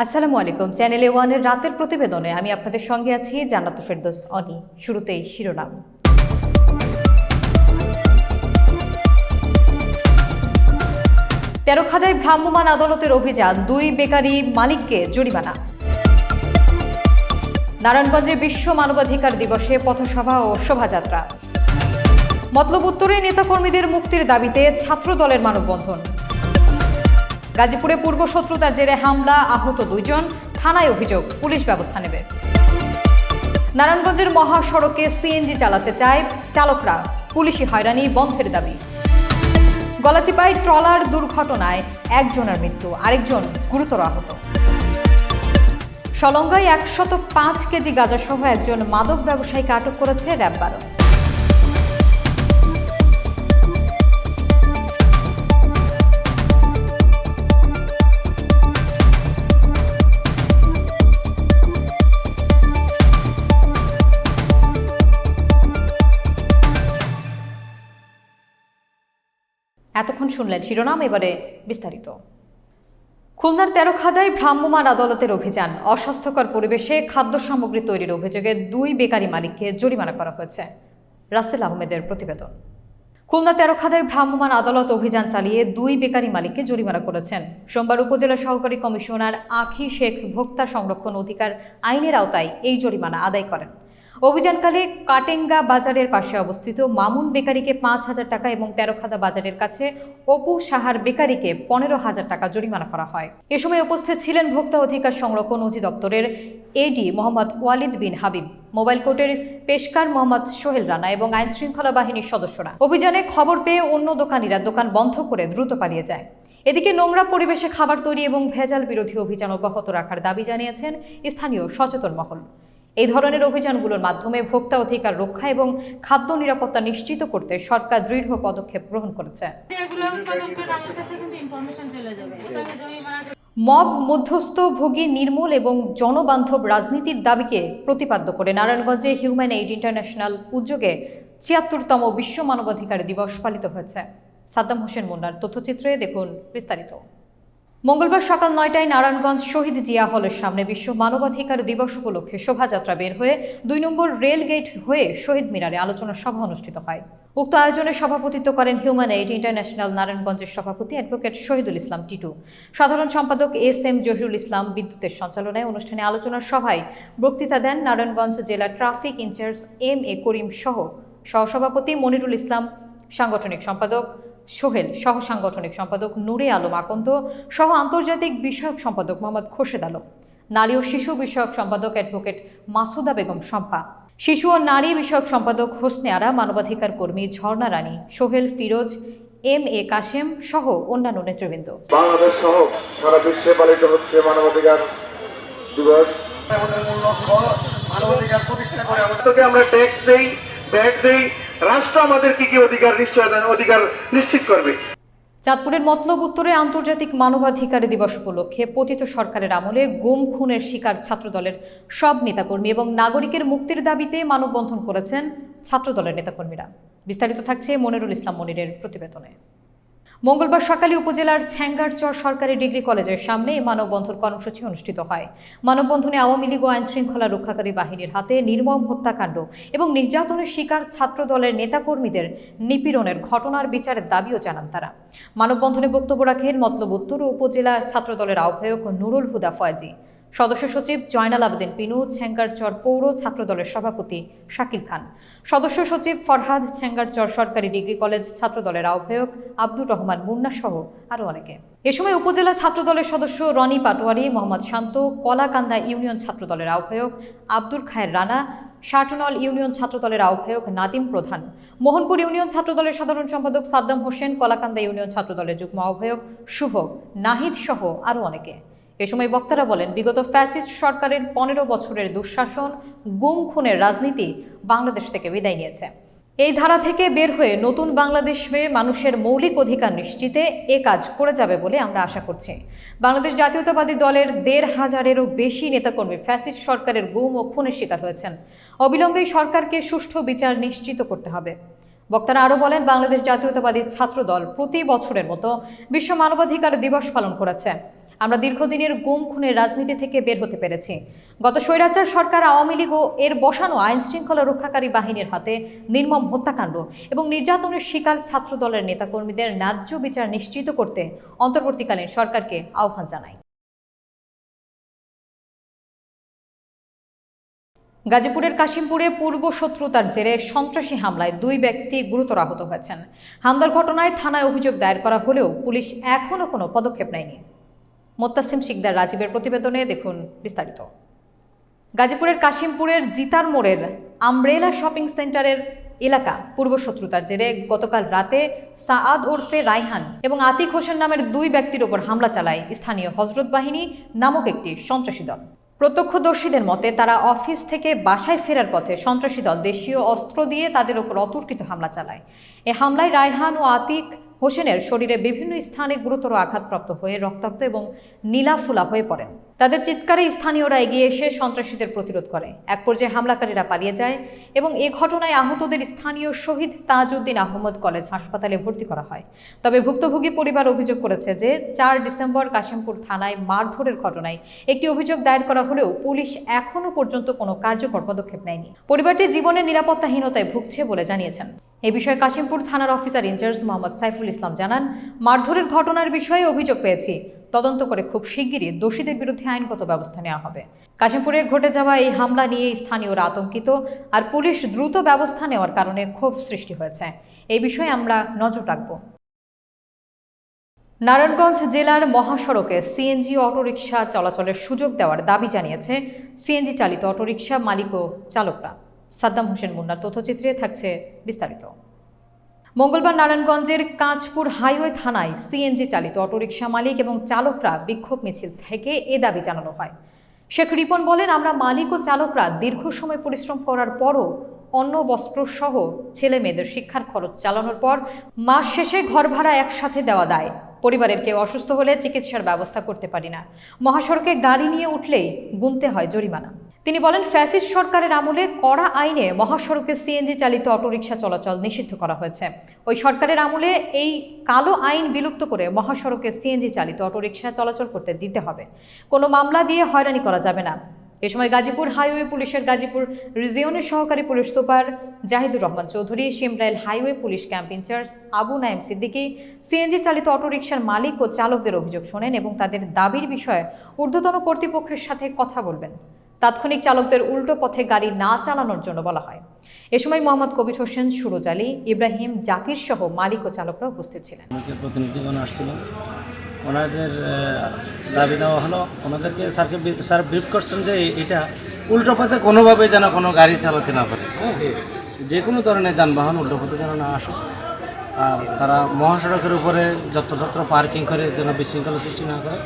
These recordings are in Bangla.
আসসালামু আলাইকুম। চ্যানেল ওয়ানের রাতের প্রতিবেদনে আমি আপনাদের সঙ্গে আছি জান্নাতুল ফেরদৌস অনি। শুরুতেই শিরোনাম। তেরখাদায় ভ্রাম্যমাণ আদালতের অভিযান, 2 বেকারি মালিককে জরিমানা। নারায়ণগঞ্জে বিশ্ব মানবাধিকার দিবসে পথসভা ও শোভাযাত্রা। মতলব উত্তরে নেতাকর্মীদের মুক্তির দাবিতে ছাত্র দলের মানববন্ধন। গাজীপুরে পূর্বশত্রুতার জেরে হামলা, আহত 2 জন, থানায় অভিযোগ, পুলিশ ব্যবস্থা নেবে। নারায়ণগঞ্জের মহাসড়কে সিএনজি চালাতে চায় চালকরা, পুলিশি হয়রানি বন্ধের দাবি। গলাচিপায় ট্রলার দুর্ঘটনায় 1 জনের মৃত্যু, আরেকজন গুরুতর আহত। সলঙ্গায় 105 কেজি গাঁজাসহ 1 জন মাদক ব্যবসায়ীকে আটক করেছে র্যাব 12। এতক্ষণ শুনলেন শিরোনাম, এবারে বিস্তারিত। খুলনার তেরখাদায় ভ্রাম্যমাণ আদালতের অভিযান, অস্বাস্থ্যকর পরিবেশে খাদ্য সামগ্রী তৈরির অভিযোগে 2 বেকারি মালিককে জরিমানা করা হয়েছে। রাসেল আহমেদের প্রতিবেদন। খুলনা তেরখাদায় ভ্রাম্যমাণ আদালত অভিযান চালিয়ে 2 বেকারি মালিককে জরিমানা করেছেন। সোমবার উপজেলা সহকারী কমিশনার আখি শেখ ভোক্তা সংরক্ষণ অধিকার আইনের আওতায় এই জরিমানা আদায় করেন। অভিযানকালে কাটেঙ্গা বাজারের পাশে অবস্থিত মামুন বেকারিকে 5,000 টাকা এবং তেরখাদা বাজারের কাছে অপু সাহার বেকারিকে 15,000 টাকা জরিমানা করা হয়। এ সময় উপস্থিত ছিলেন ভোক্তা অধিকার সংরক্ষণ অধিদপ্তরের এডি মোহাম্মদ ওয়ালিদ বিন হাবিব, মোবাইল কোর্টের পেশকার মোহাম্মদ সোহেল রানা এবং আইন শৃঙ্খলা বাহিনীর সদস্যরা। অভিযানে খবর পেয়ে অন্য দোকানিরা দোকান বন্ধ করে দ্রুত পালিয়ে যায়। এদিকে নোংরা পরিবেশে খাবার তৈরি এবং ভেজাল বিরোধী অভিযান অব্যাহত রাখার দাবি জানিয়েছেন স্থানীয় সচেতন মহল। এই ধরনের অভিযানগুলোর মাধ্যমে ভোক্তা অধিকার রক্ষা এবং খাদ্য নিরাপত্তা নিশ্চিত করতে সরকার দৃঢ় পদক্ষেপ গ্রহণ করেছে। মব মধ্যস্থভোগী নির্মূল এবং জনবান্ধব রাজনীতির দাবিকে প্রতিপাদ্য করে নারায়ণগঞ্জে হিউম্যান এইড ইন্টারন্যাশনাল উদ্যোগে ৭৬তম বিশ্ব মানবাধিকার দিবস পালিত হয়েছে। সাদ্দাম হোসেন মুন্নার তথ্যচিত্রে দেখুন বিস্তারিত। মঙ্গলবার সকাল 9টায় নারায়ণগঞ্জ শহীদ জিয়া হলের সামনে বিশ্ব মানবাধিকার দিবস উপলক্ষে শোভাযাত্রা বের হয়ে 2 নম্বর রেল গেট হয়ে শহীদ মিনারে আলোচনা সভা অনুষ্ঠিত হয়। উক্ত আয়োজনে সভাপতিত্ব করেন হিউম্যান এইড ইন্টারন্যাশনাল নারায়ণগঞ্জের সভাপতি অ্যাডভোকেট শহীদুল ইসলাম টিটু। সাধারণ সম্পাদক এস.এম. জহিরুল ইসলাম বিদ্যুতের সঞ্চালনায় অনুষ্ঠানে আলোচনার সভায় বক্তৃতা দেন নারায়ণগঞ্জ জেলা ট্রাফিক ইনচার্জ এম.এ. করিম সহ সহসভাপতি মনিরুল ইসলাম, সাংগঠনিক সম্পাদক সোহেল, সহ সাংগঠনিক সম্পাদক নূরে আলম আকন্দ, সহ আন্তর্জাতিক বিষয়ক সম্পাদক মোহাম্মদ খোরশেদ আলম, নারী ও শিশু বিষয়ক সম্পাদক অ্যাডভোকেট মাসুদা বেগম শম্পা, শিশু ও নারী বিষয়ক সম্পাদক হোসনে আরা, মানবাধিকার কর্মী ঝর্ণা রানী, সোহেল, ফিরোজ, এম.এ. কাশেম সহ অন্যান্য নেতৃবৃন্দ। বাংলাদেশ সহ সারা বিশ্বে পালিত হচ্ছে মানবাধিকার দিবস। মানবাধিকার প্রতিষ্ঠা করে আমাদেরকে আমরা ট্যাক্স দেই, ব্যাট দেই, রাষ্ট্র আমাদের কি অধিকার নিশ্চিত করবে। চাঁদপুরের মতলব উত্তরে আন্তর্জাতিক মানবাধিকার দিবস উপলক্ষে পতিত সরকারের আমলে গুম খুনের শিকার ছাত্রদলের সব নেতাকর্মী এবং নাগরিকের মুক্তির দাবিতে মানববন্ধন করেছেন ছাত্রদলের নেতাকর্মীরা। বিস্তারিত থাকছে মনিরুল ইসলাম মনিরের প্রতিবেদনে। মঙ্গলবার সকালে উপজেলার ছ্যাঙ্গারচর সরকারি ডিগ্রি কলেজের সামনে মানববন্ধন কর্মসূচি অনুষ্ঠিত হয়। মানববন্ধনে আওয়ামী লীগ ও আইন শৃঙ্খলা রক্ষাকারী বাহিনীর হাতে নির্মম হত্যাকাণ্ড এবং নির্যাতনের শিকার ছাত্রদলের নেতাকর্মীদের নিপীড়নের ঘটনার বিচারের দাবিও জানান তারা। মানববন্ধনে বক্তব্য রাখেন মতলব উত্তর উপজেলা ছাত্রদলের আহ্বায়ক নুরুল হুদা ফয়েজি, সদস্য সচিব জয়নাল আবেদিন পিনু, ছ্যাঙ্গারচর পৌর ছাত্রদলের সভাপতি শাকিল খান, সদস্য সচিব ফরহাদ, ছ্যাঙ্গারচর সরকারি ডিগ্রি কলেজ ছাত্রদলের আহ্বায়ক আব্দুর রহমান মুন্না সহ আরও অনেকে। এ সময় উপজেলা ছাত্রদলের সদস্য রনি পাটোয়ারি, মোহাম্মদ শান্ত, কলাকান্দা ইউনিয়ন ছাত্রদলের আহ্বায়ক আব্দুর খায়ের রানা, শাটনল ইউনিয়ন ছাত্রদলের আহ্বায়ক নাদিম প্রধান, মোহনপুর ইউনিয়ন ছাত্রদলের সাধারণ সম্পাদক সাদ্দাম হোসেন, কলাকান্দা ইউনিয়ন ছাত্রদলের যুগ্ম আহ্বায়ক শুভ, নাহিদ সহ আরও অনেকে। এ সময় বক্তারা বলেন, বিগত ফ্যাসিস্ট সরকারের 15 বছরের দুঃশাসন, গুম খুনের রাজনীতি বাংলাদেশ থেকে বিদায় নিয়েছে। এই ধারা থেকে বের হয়ে নতুন বাংলাদেশে মানুষের মৌলিক অধিকার নিশ্চিতে এ কাজ করে যাবে বলে আমরা আশা করছি। বাংলাদেশ জাতীয়তাবাদী দলের 1,500-এরও বেশি নেতাকর্মী ফ্যাসিস্ট সরকারের গুম ও খুনের শিকার হয়েছেন। অবিলম্বে সরকারকে সুষ্ঠু বিচার নিশ্চিত করতে হবে। বক্তারা আরও বলেন, বাংলাদেশ জাতীয়তাবাদী ছাত্রদল প্রতি বছরের মতো বিশ্ব মানবাধিকার দিবস পালন করেছে। আমরা দীর্ঘদিনের গুম খুনের রাজনীতি থেকে বের হতে পেরেছি। গত স্বৈরাচার সরকার আওয়ামী লীগ ও এর বসানো আইন শৃঙ্খলা রক্ষাকারী বাহিনীর হাতে নির্মম হত্যাকাণ্ড এবং নির্যাতনের শিকার ছাত্রদলের নেতাকর্মীদের ন্যায্য বিচার নিশ্চিত করতে অন্তর্বর্তীকালীন সরকারকে আহ্বান জানাই। গাজীপুরের কাশিমপুরে পূর্ব শত্রুতার জেরে সন্ত্রাসী হামলায় 2 ব্যক্তি গুরুতর আহত হয়েছেন। হামলার ঘটনায় থানায় অভিযোগ দায়ের করা হলেও পুলিশ এখনও কোনো পদক্ষেপ নেয়নি। মোত্তাসিম শিকদার রাজীবের প্রতিবেদনে দেখুন বিস্তারিত। গাজীপুরের কাশিমপুরের জিতার মোড়ের আমব্রেলা শপিং সেন্টারের এলাকা পূর্ব শত্রুতার জেরে গতকাল রাতে সাআদ ওরফে রায়হান এবং আতিক হোসেন নামের 2 ব্যক্তির ওপর হামলা চালায় স্থানীয় হজরত বাহিনী নামক একটি সন্ত্রাসী দল। প্রত্যক্ষদর্শীদের মতে তারা অফিস থেকে বাসায় ফেরার পথে সন্ত্রাসী দল দেশীয় অস্ত্র দিয়ে তাদের ওপর অতর্কিত হামলা চালায়। এ হামলায় রায়হান ও আতিক হোসেনের শরীরে বিভিন্ন স্থানে গুরুতর আঘাতপ্রাপ্ত হয়ে রক্তাক্ত এবং নীলাফুলা হয়ে পড়েন। তাদের চিৎকারে স্থানীয়রা এগিয়ে এসে সন্ত্রাসীদের প্রতিরোধ করে। এক পর্যায়ে হামলাকারীরা পালিয়ে যায় এবং এ ঘটনায় আহতদের স্থানীয় শহীদ তাজউদ্দিন আহমদ কলেজ হাসপাতালে ভর্তি করা হয়। তবে ভুক্তভোগী পরিবার অভিযোগ করেছে যে 4 ডিসেম্বর কাশিমপুর থানায় মারধরের ঘটনায় একটি অভিযোগ দায়ের করা হলেও পুলিশ এখনও পর্যন্ত কোনো কার্যকর পদক্ষেপ নেয়নি। পরিবারটি জীবনের নিরাপত্তাহীনতায় ভুগছে বলে জানিয়েছেন। এ বিষয়ে কাশিমপুর থানার অফিসার ইনচার্জ মোহাম্মদ সাইফুল ইসলাম জানান, মারধরের ঘটনার বিষয়ে অভিযোগ পেয়েছি, তদন্ত করে খুব শিগগিরই দোষীদের বিরুদ্ধে আইনগত ব্যবস্থা নেওয়া হবে। কাশিমপুরে ঘটে যাওয়া এই হামলা নিয়ে স্থানীয়রা আতঙ্কিত, আর পুলিশ দ্রুত ব্যবস্থা নেওয়ার কারণে ক্ষোভ সৃষ্টি হয়েছে। এই বিষয়ে আমরা নজর রাখব। নারায়ণগঞ্জ জেলার মহাসড়কে সিএনজি অটোরিকশা চলাচলের সুযোগ দেওয়ার দাবি জানিয়েছে সিএনজি চালিত অটোরিকশা মালিক ও চালকরা। সাদ্দাম হোসেন মুন্নার তথ্যচিত্রে থাকছে বিস্তারিত। মঙ্গলবার নারায়ণগঞ্জের কাঁচপুর হাইওয়ে থানায় সিএনজি চালিত অটোরিকশা মালিক এবং চালকরা বিক্ষোভ মিছিল থেকে এ দাবি জানানো হয়। শেখ রিপন বলেন, আমরা মালিক ও চালকরা দীর্ঘ সময় পরিশ্রম করার পরও অন্ন বস্ত্র সহ ছেলে মেয়েদের শিক্ষার খরচ চালানোর পর মাস শেষে ঘর ভাড়া একসাথে দেওয়া দায়। পরিবারের কেউ অসুস্থ হলে চিকিৎসার ব্যবস্থা করতে পারি না। মহাসড়কে গাড়ি নিয়ে উঠলেই গুনতে হয় জরিমানা। তিনি বলেন, ফ্যাসিস্ট সরকারের আমলে কড়া আইনে মহাসড়কে সিএনজি চালিত অটোরিকশা চলাচল নিষিদ্ধ করা হয়েছে। ওই সরকারের আমলে এই কালো আইন বিলুপ্ত করে মহাসড়কে সিএনজি চালিত অটোরিকশা চলাচল করতে দিতে হবে। কোনো মামলা দিয়ে হয়রানি করা যাবে না। এ সময় গাজীপুর হাইওয়ে পুলিশের গাজীপুর রিজিয়নের সহকারী police super Zahidur Rahman Chowdhury, Shimrail highway police camp in charge Abu Naim Siddiqui CNG চালিত অটোরিকশার মালিক ও চালকদের অভিযোগ শোনেন এবং তাদের দাবির বিষয়ে ঊর্ধ্বতন কর্তৃপক্ষের সাথে কথা বলবেন। তাৎক্ষণিক চালকদের উল্টো পথে গাড়ি না চালানোর জন্য বলা হয়। এ সময় মোহাম্মদ কবির হোসেন, সুরজ আলী, ইব্রাহিম, জাকির সহ মালিক ও চালকরা উপস্থিত ছিলেন। প্রতিনিধিগণ আসছিলেন, ওনাদের দাবি দেওয়া হলো, ওনাদেরকে স্যার ব্রিফ করছেন যে এটা উল্টো পথে কোনোভাবে যেন কোনো গাড়ি চালাতে না পারে, যে কোনো ধরনের যানবাহন উল্টো পথে যেন না আসে, আর তারা মহাসড়কের উপরে যত্রতত্র পার্কিং করে যেন বিশৃঙ্খলা সৃষ্টি না করে,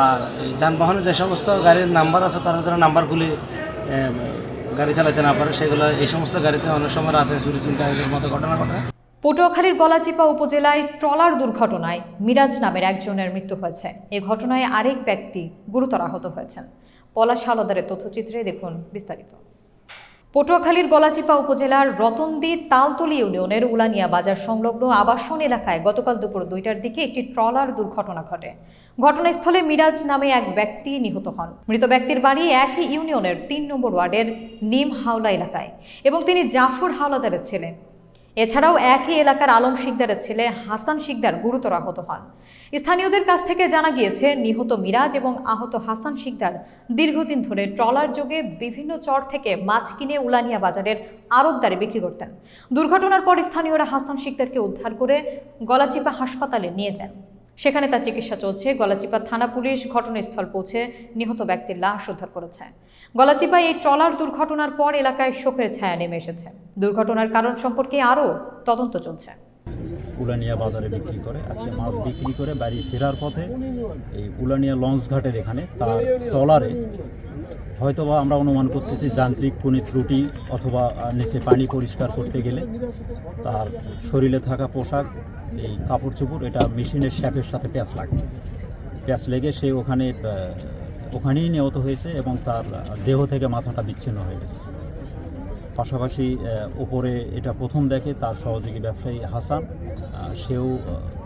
আর এই যানবাহনে যে সমস্ত গাড়ির নাম্বার আছে তারা যেন নাম্বারগুলি গাড়ি চালাতে না পারে, সেগুলো এই সমস্ত গাড়িতে অনেক সময় রাতে চুরি ছিনতাইয়ের মতো ঘটনা ঘটে। পটুয়াখালীর গলাচিপা উপজেলায় ট্রলার দুর্ঘটনায় মিরাজ নামের একজনের মৃত্যু হয়েছে। এই ঘটনায় আরেক ব্যক্তি গুরুতর আহত হয়েছেন। পলাশ হালদারের তথ্যচিত্রে দেখুন বিস্তারিত। পটুয়াখালীর গলাচিপা উপজেলার রতনদী তালতলী ইউনিয়নের উলানিয়া বাজার সংলগ্ন আবাসন এলাকায় গতকাল দুপুর 2টার দিকে একটি ট্রলার দুর্ঘটনা ঘটে। ঘটনাস্থলে মিরাজ নামে এক ব্যক্তি নিহত হন। মৃত ব্যক্তির বাড়ি একই ইউনিয়নের 3 নম্বর ওয়ার্ডের নিম হাওলা এলাকায় এবং তিনি জাফর হাওলাদারের ছেলে। এছাড়াও একই এলাকার আলম শিকদারের ছেলে হাসান শিকদার গুরুতর আহত হন। স্থানীয়দের কাছ থেকে জানা গিয়েছে, নিহত মিরাজ এবং আহত হাসান শিকদার দীর্ঘদিন ধরে ট্রলার যোগে বিভিন্ন চর থেকে মাছ কিনে উলানিয়া বাজারের আড়তদারে বিক্রি করতেন। দুর্ঘটনার পর স্থানীয়রা হাসান শিকদারকে উদ্ধার করে গলাচিপা হাসপাতালে নিয়ে যান। সেখানে তার চিকিৎসা চলছে। গলাচিপা থানা পুলিশ ঘটনাস্থল পৌঁছে নিহত ব্যক্তির লাশ উদ্ধার করেছে। গলাচিপায় এই ট্রলার দুর্ঘটনার পর এলাকায় শোকের ছায়া নেমে এসেছে। দুর্ঘটনার কারণ সম্পর্কে আরও তদন্ত চলছে। উলানিয়া বাজারে বিক্রি করে, আজকে মাছ বিক্রি করে বাড়ি ফেরার পথে এই উলানিয়া লঞ্চ ঘাটের এখানে তার ট্রলারে হয়তোবা আমরা অনুমান করতেছি যান্ত্রিক কোনো ত্রুটি অথবা নিচে পানি পরিষ্কার করতে গেলে তার শরীরে থাকা পোশাক, এই কাপড় চোপড়, এটা মেশিনের শ্যাপের সাথে প্যাঁচ লেগে সে ওখানেই নিহত হয়েছে এবং তার দেহ থেকে মাথাটা বিচ্ছিন্ন হয়ে গেছে। পাশাপাশি ওপরে এটা প্রথম দেখে তার সহযোগী ব্যবসায়ী হাসান, সেও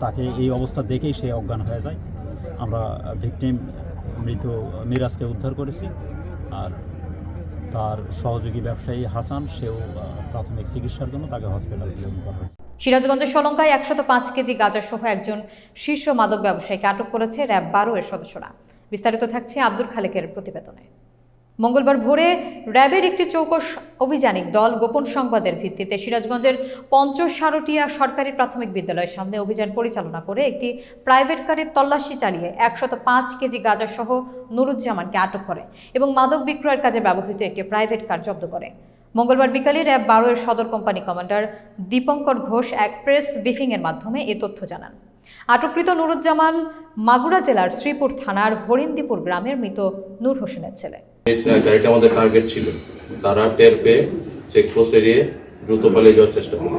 তাকে এই অবস্থা দেখেই সে অজ্ঞান হয়ে যায়। আমরা ভিকটিম মৃত মিরাজকে উদ্ধার করেছি। আর তার সহযোগী ব্যবসায়ী হাসান, সেও প্রাথমিক চিকিৎসার জন্য তাকে হসপিটালে প্রেরণ করা হয়েছে। সিরাজগঞ্জের শলঙ্কায় 105 কেজি গাঁজা সহ একজন শীর্ষ মাদক ব্যবসায়ীকে আটক করেছে র্যাব 12 এর সদস্যরা। বিস্তারিত থাকছে আব্দুল খালেকের প্রতিবেদনে। মঙ্গলবার ভোরে র্যাবের একটি চৌকস অভিযানিক দল গোপন সংবাদের ভিত্তিতে সিরাজগঞ্জের পঞ্চসারটিয়া সরকারি প্রাথমিক বিদ্যালয়ের সামনে অভিযান পরিচালনা করে একটি প্রাইভেট কারের তল্লাশি চালিয়ে 105 কেজি গাঁজা সহ নুরুজ্জামানকে আটক করে এবং মাদক বিক্রয়ের কাজে ব্যবহৃত একটি প্রাইভেট কার জব্দ করে। মঙ্গলবার বিকালে র্যাব 12 এর সদর কোম্পানি কমান্ডার দীপঙ্কর ঘোষ এক প্রেস ব্রিফিংয়ের মাধ্যমে এ তথ্য জানান। আটককৃত নুরুজ্জামান মাগুরা জেলার শ্রীপুর থানার হরিন্দিপুর গ্রামের মৃত নূর হোসেনের ছেলে। গাড়িটা আমাদের টার্গেট ছিল, তারা টের পেয়ে চেকপোস্ট এড়িয়ে দ্রুত পালিয়ে যাওয়ার চেষ্টা করে।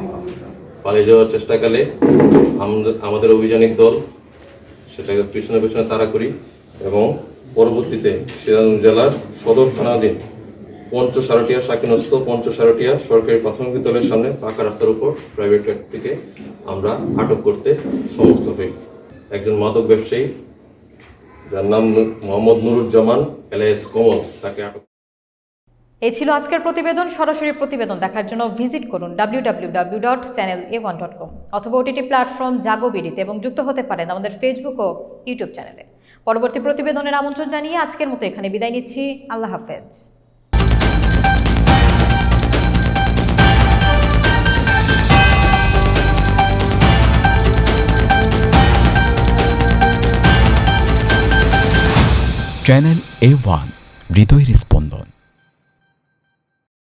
পালিয়ে যাওয়ার চেষ্টাকালে আমাদের অভিযানিক দল সেটাকে পিছনে পিছনে তাড়া করি এবং পরবর্তীতে সিরাজগঞ্জ জেলার সদর থানাধীন পঞ্চসারটিয়া শাকিনস্থ পঞ্চসারটিয়া সরকারি প্রাথমিক বিদ্যালয়ের সামনে পাকা রাস্তার উপর প্রাইভেট কার থেকে আমরা আটক করতে সমর্থ হই। একজন মাদক ব্যবসায়ী যার নাম মোহাম্মদ নুরুজ্জামান এলএস কমল, তাকে আটক। এই ছিল আজকের প্রতিবেদন। সরাসরি প্রতিবেদন দেখার জন্য ভিজিট করুন www.channela1.com অথবা ওটিটি প্ল্যাটফর্ম জাগো বিডিতে এবং যুক্ত হতে পারেন আমাদের ফেসবুক ও ইউটিউব চ্যানেলে। পরবর্তী প্রতিবেদনের আমন্ত্রণ জানিয়ে আজকের মতো এখানে বিদায় নিচ্ছি। আল্লাহ হাফেজ। চ্যানেল A1 হৃদয়ের স্পন্দন।